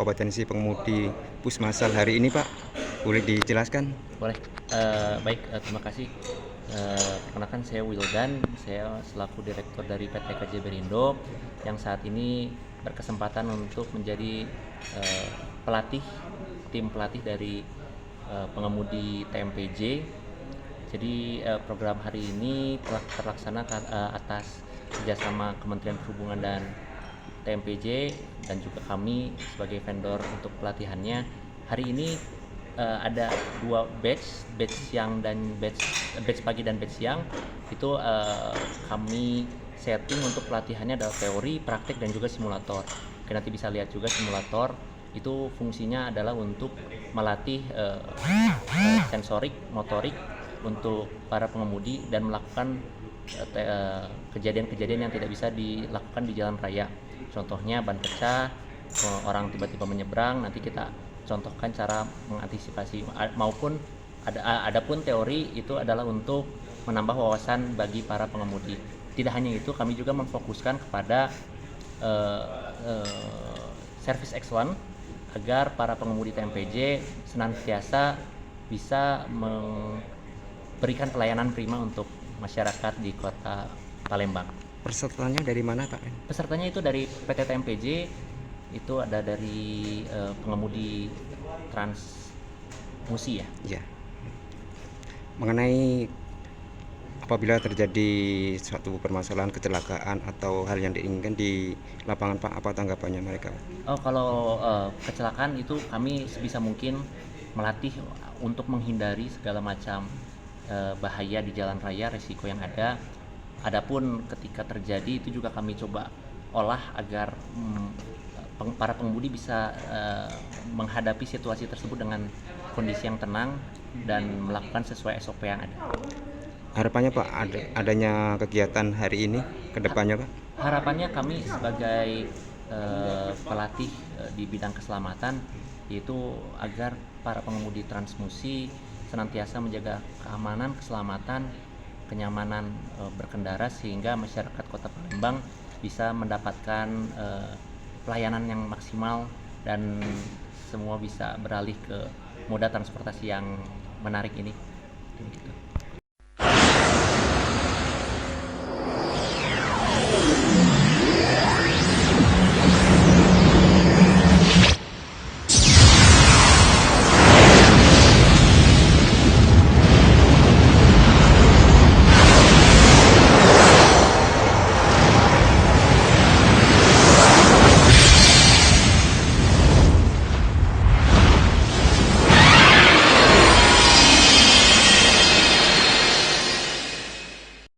kompetensi pengemudi bus massal hari ini, Pak? Boleh dijelaskan? Boleh. Baik, terima kasih. Perkenalkan saya Wildan, saya selaku Direktur dari PT KJ Berindo yang saat ini berkesempatan untuk menjadi pelatih, tim pelatih dari pengemudi TMPJ. Jadi program hari ini telah terlaksana atas kerjasama Kementerian Perhubungan dan TMPJ dan juga kami sebagai vendor untuk pelatihannya. Hari ini ada dua batch siang dan batch pagi dan batch siang. Itu kami setting untuk pelatihannya adalah teori, praktik dan juga simulator. Oke, nanti bisa lihat juga simulator. Itu fungsinya adalah untuk melatih sensorik, motorik untuk para pengemudi dan melakukan kejadian-kejadian yang tidak bisa dilakukan di jalan raya. Contohnya ban pecah, orang tiba-tiba menyeberang, nanti kita contohkan cara mengantisipasi, maupun adapun teori itu adalah untuk menambah wawasan bagi para pengemudi. Tidak hanya itu, kami juga memfokuskan kepada service excellence agar para pengemudi TMPJ senantiasa bisa memberikan pelayanan prima untuk masyarakat di Kota Palembang. Pesertanya dari mana, Pak? Pesertanya itu dari PT TMPJ, itu ada dari pengemudi Transmusi ya. Ya. Mengenai apabila terjadi suatu permasalahan kecelakaan atau hal yang diinginkan di lapangan, Pak, apa tanggapannya mereka? Kalau kecelakaan itu kami sebisa mungkin melatih untuk menghindari segala macam bahaya di jalan raya, resiko yang ada. Adapun ketika terjadi itu juga kami coba olah agar para pengemudi bisa menghadapi situasi tersebut dengan kondisi yang tenang dan melakukan sesuai SOP yang ada. Harapannya, Pak, adanya kegiatan hari ini ke depannya, Pak? Harapannya kami sebagai pelatih di bidang keselamatan, yaitu agar para pengemudi Transmusi senantiasa menjaga keamanan, keselamatan, kenyamanan berkendara sehingga masyarakat Kota Palembang bisa mendapatkan pelayanan yang maksimal dan semua bisa beralih ke moda transportasi yang menarik ini. Gitu.